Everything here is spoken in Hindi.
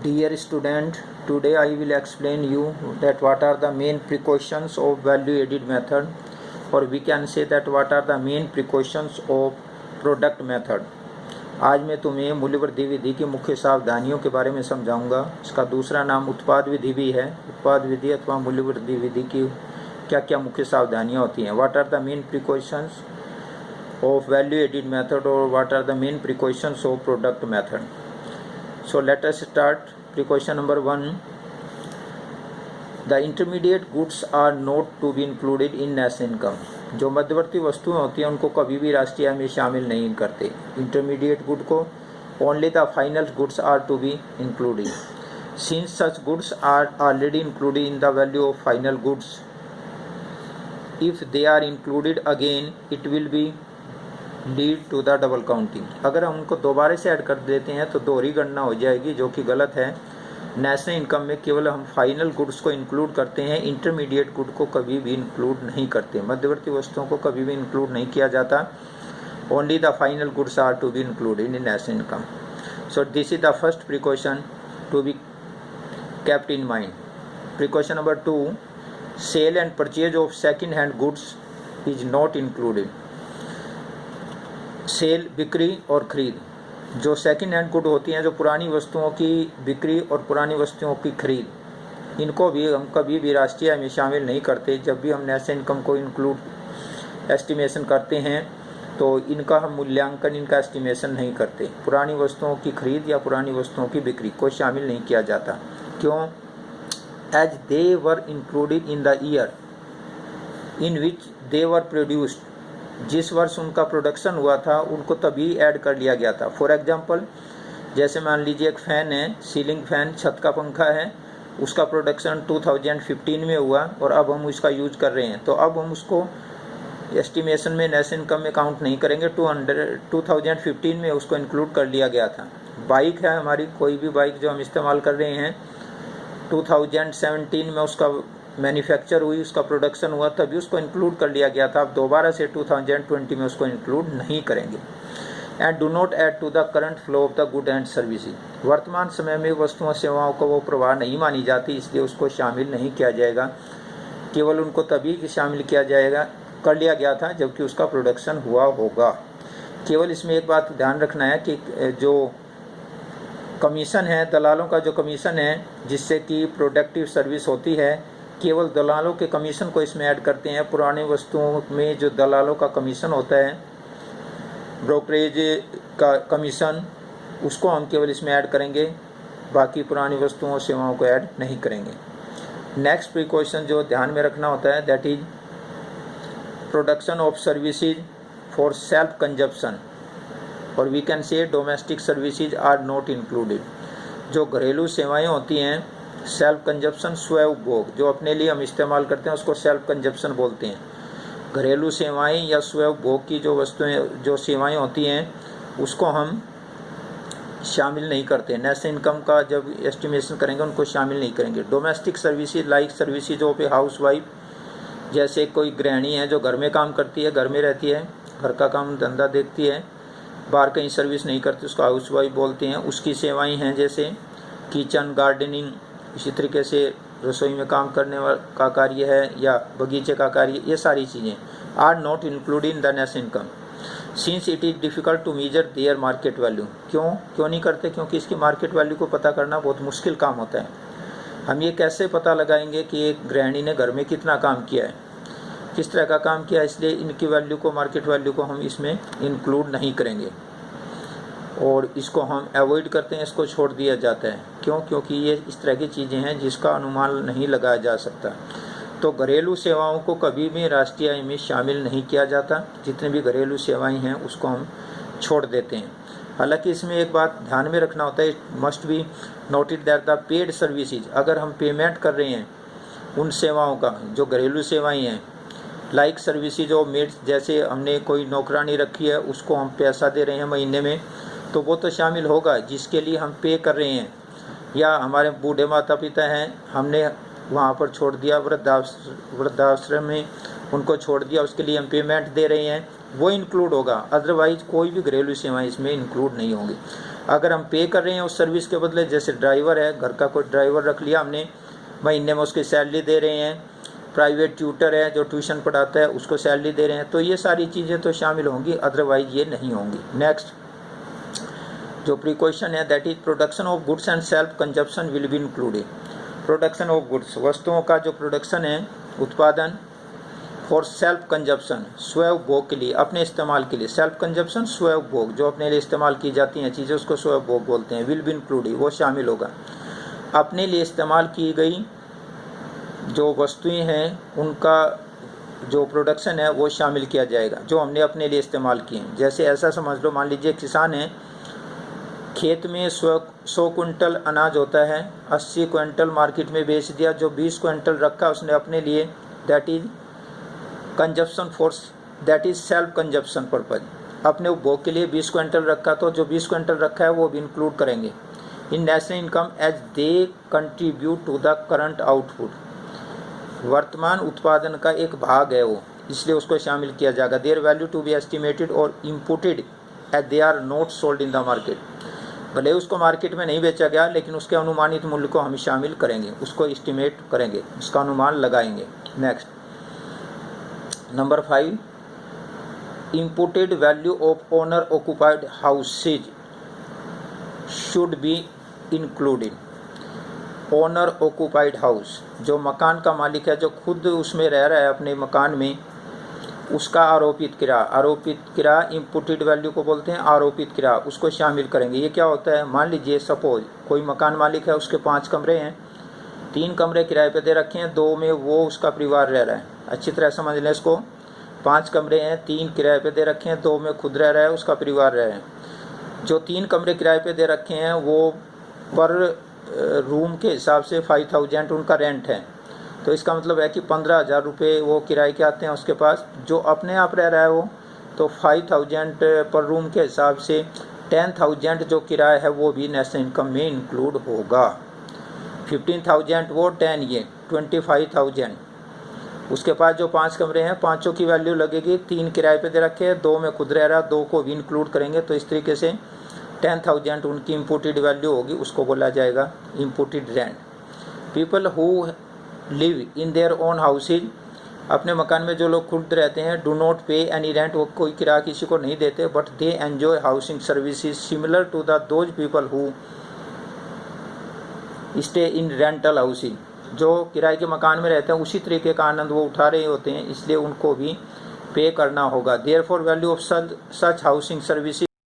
Dear student, today I will explain you that what are the main precautions of value added method, or we can say that what are the main precautions of product method. आज मैं तुम्हें मूल्यवृद्धि विधि की मुख्य सावधानियों के बारे में समझाऊंगा। इसका दूसरा नाम उत्पाद विधि भी है। उत्पाद विधि अथवा मूल्यवृद्धि विधि की क्या क्या मुख्य सावधानियां होती हैं। What are the main precautions of value added method और what are the main precautions of product method. So let us start. Precaution number 1. The intermediate goods are not to be included in national income. जो मध्यवर्ती वस्तुएं होती हैं उनको कभी भी राष्ट्रीय आय में शामिल नहीं करते. Intermediate good को only the final goods are to be included. Since such goods are already included in the value of final goods, if they are included again, it will be lead to the double counting. अगर हम उनको दोबारा से ऐड कर देते हैं तो दोहरी गणना हो जाएगी, जो कि गलत है. नेशनल इनकम में केवल हम फाइनल गुड्स को इंक्लूड करते हैं, इंटरमीडिएट गुड को कभी भी इंक्लूड नहीं करते. मध्यवर्ती वस्तुओं को कभी भी इंक्लूड नहीं किया जाता. Only the final goods are to be included in national income. So this is the first precaution to be kept in mind. Precaution number 2, sale and purchase of second hand goods is not included. Sale बिक्री और खरीद, जो सेकंड हैंड गुड होती हैं, जो पुरानी वस्तुओं की बिक्री और पुरानी वस्तुओं की खरीद, इनको भी हम कभी भी राष्ट्रीय आय में शामिल नहीं करते. जब भी हम नेशनल इनकम को इंक्लूड एस्टिमेशन करते हैं तो इनका हम मूल्यांकन, इनका एस्टिमेशन नहीं करते. पुरानी वस्तुओं की खरीद या पुरानी वस्तुओं की बिक्री को शामिल नहीं किया जाता. क्यों? As they were included in the year in which they were produced. जिस वर्ष उनका प्रोडक्शन हुआ था उनको तभी ऐड कर लिया गया था. फॉर एग्जांपल, जैसे मान लीजिए एक फ़ैन है, सीलिंग फ़ैन, छत का पंखा है, उसका प्रोडक्शन 2015 में हुआ और अब हम उसका यूज कर रहे हैं, तो अब हम उसको एस्टिमेशन में नेशनल इनकम में काउंट नहीं करेंगे. 2015 में उसको इंक्लूड कर लिया गया था. बाइक है हमारी, कोई भी बाइक जो हम इस्तेमाल कर रहे हैं, 2017 में उसका मैन्युफैक्चर हुई, उसका प्रोडक्शन हुआ, तभी उसको इंक्लूड कर लिया गया था. अब दोबारा से 2020 में उसको इंक्लूड नहीं करेंगे. And do not add to the current flow of the good and services. वर्तमान समय में वस्तुओं सेवाओं का वो प्रवाह नहीं मानी जाती, इसलिए उसको शामिल नहीं किया जाएगा. केवल उनको तभी शामिल किया जाएगा, कर लिया गया था जबकि उसका प्रोडक्शन हुआ होगा. केवल इसमें एक बात ध्यान रखना है कि जो कमीशन है, दलालों का जो कमीशन है, जिससे कि प्रोडक्टिव सर्विस होती है, केवल दलालों के कमीशन को इसमें ऐड करते हैं. पुरानी वस्तुओं में जो दलालों का कमीशन होता है, ब्रोकरेज का कमीशन, उसको हम केवल इसमें ऐड करेंगे, बाकी पुरानी वस्तुओं और सेवाओं को ऐड नहीं करेंगे. नेक्स्ट प्रिकॉशन जो ध्यान में रखना होता है, that is production of services for self consumption, और we can say domestic services are not included. जो घरेलू सेवाएं होती हैं, सेल्फ कंजप्शन, स्वयं उपभोग, जो अपने लिए हम इस्तेमाल करते हैं, उसको सेल्फ कंजप्शन बोलते हैं. घरेलू सेवाएं या स्वयं उपभोग की जो वस्तुएं, जो सेवाएं होती हैं, उसको हम शामिल नहीं करते. नेशनल इनकम का जब एस्टिमेशन करेंगे उनको शामिल नहीं करेंगे. Domestic services like services of a house wife, जैसे कोई गृहिणी है जो घर में काम करती है, घर में रहती है, घर का काम धंधा देखती है, बाहर कहीं सर्विस नहीं करती, उसको हाउस वाइफ बोलते हैं. उसकी सेवाएँ हैं जैसे किचन, गार्डनिंग, इसी तरीके से रसोई में काम करने का कार्य है या बगीचे का कार्य, ये सारी चीज़ें are not included in the national income since it is difficult to measure their market value. क्यों नहीं करते? क्योंकि इसकी मार्केट वैल्यू को पता करना बहुत मुश्किल काम होता है. हम ये कैसे पता लगाएंगे कि एक गृहिणी ने घर में कितना काम किया है, किस तरह का काम किया है, इसलिए इनकी वैल्यू को, मार्केट वैल्यू को हम इसमें इंक्लूड नहीं करेंगे और इसको हम अवॉइड करते हैं, इसको छोड़ दिया जाता है. क्यों? क्योंकि ये इस तरह की चीज़ें हैं जिसका अनुमान नहीं लगाया जा सकता. तो घरेलू सेवाओं को कभी भी राष्ट्रीय आय में शामिल नहीं किया जाता. जितने भी घरेलू सेवाएं हैं उसको हम छोड़ देते हैं. हालांकि इसमें एक बात ध्यान में रखना होता है, must be noted that the paid services, अगर हम पेमेंट कर रहे हैं उन सेवाओं का, जो घरेलू सेवाएँ हैं, लाइक सर्विसेज ऑफ मेड्स, जैसे हमने कोई नौकरानी रखी है, उसको हम पैसा दे रहे हैं महीने में, तो वो तो शामिल होगा जिसके लिए हम पे कर रहे हैं. या हमारे बूढ़े माता पिता हैं, हमने वहाँ पर छोड़ दिया, वृद्धाश्रम में उनको छोड़ दिया, उसके लिए हम पेमेंट दे रहे हैं, वो इंक्लूड होगा. अदरवाइज कोई भी घरेलू सेवाएं इसमें इंक्लूड नहीं होंगी. अगर हम पे कर रहे हैं उस सर्विस के बदले, जैसे ड्राइवर है, घर का कोई ड्राइवर रख लिया हमने, महीने में उसकी सैलरी दे रहे हैं, प्राइवेट ट्यूटर है जो ट्यूशन पढ़ाता है उसको सैलरी दे रहे हैं, तो ये सारी चीज़ें तो शामिल होंगी, अदरवाइज ये नहीं होंगी। नेक्स्ट जो प्रिकॉशन है that is production of goods and self consumption will be included. Production of goods, वस्तुओं का जो प्रोडक्शन है, उत्पादन, फॉर सेल्फ कंजप्शन, स्वयं उपभोग के लिए, अपने इस्तेमाल के लिए, सेल्फ कंजप्शन स्वयं उपभोग, जो अपने लिए इस्तेमाल की जाती हैं चीज़ें उसको स्वयं उपभोग बोलते हैं, विल बी इंक्लूडेड, वो शामिल होगा। अपने लिए इस्तेमाल की गई जो वस्तुएं हैं उनका जो प्रोडक्शन है वो शामिल किया जाएगा, जो हमने अपने लिए इस्तेमाल किए हैं। जैसे ऐसा समझ लो, मान लीजिए किसान है, खेत में 100 क्विंटल अनाज होता है, 80 क्विंटल मार्केट में बेच दिया, जो 20 क्विंटल रखा उसने अपने लिए, that is consumption force, that is self consumption purpose, अपने उपभोग के लिए 20 क्विंटल रखा, तो जो 20 क्विंटल रखा है वो भी इंक्लूड करेंगे in national income as they contribute to the current output, वर्तमान उत्पादन का एक भाग है वो, इसलिए उसको शामिल किया जाएगा। Their value to be estimated और imported as they are not sold in the market, भले उसको मार्केट में नहीं बेचा गया लेकिन उसके अनुमानित मूल्य को हम शामिल करेंगे, उसको एस्टिमेट करेंगे, उसका अनुमान लगाएंगे। Next number 5, imported value of owner occupied houses should be included. Owner occupied house, जो मकान का मालिक है, जो खुद उसमें रह रहा है अपने मकान में, उसका आरोपित किराया इम्पुटेड वैल्यू को बोलते हैं आरोपित किराया, उसको शामिल करेंगे। ये क्या होता है, मान लीजिए सपोज कोई मकान मालिक है, उसके 5 कमरे हैं, 3 कमरे किराए पे दे रखे हैं, 2 में वो उसका परिवार रह रहा है, अच्छी तरह समझ लें इसको। 5 कमरे हैं, 3 किराए पे दे रखे हैं, 2 में खुद रह रहा है, उसका परिवार रह रहा है। जो 3 कमरे किराए पे दे रखे हैं वो पर रूम के हिसाब से 5000 उनका रेंट है, तो इसका मतलब है कि 15,000 रुपये वो किराए के आते हैं उसके पास। जो अपने आप रह रहा है वो तो 5000 पर रूम के हिसाब से 10,000 जो किराया है वो भी नेशनल इनकम में इंक्लूड होगा। 15,000 वो 10 ये 25,000। उसके पास जो 5 कमरे हैं, 5 की वैल्यू लगेगी, 3 किराए पे दे रखे हैं, 2 में खुद रह रहा है, 2 को भी इंक्लूड करेंगे, तो इस तरीके से 10,000 उनकी इम्पोर्टेड वैल्यू होगी, उसको बोला जाएगा imported rent. People who live in their own houses, अपने मकान में जो लोग खुद रहते हैं, do not pay any rent, वो कोई किराया किसी को नहीं देते, but they enjoy housing services similar to the those people who stay in rental housing, जो किराए के मकान में रहते हैं उसी तरीके का आनंद वो उठा रहे होते हैं, इसलिए उनको भी पे करना होगा। Therefore value of such housing services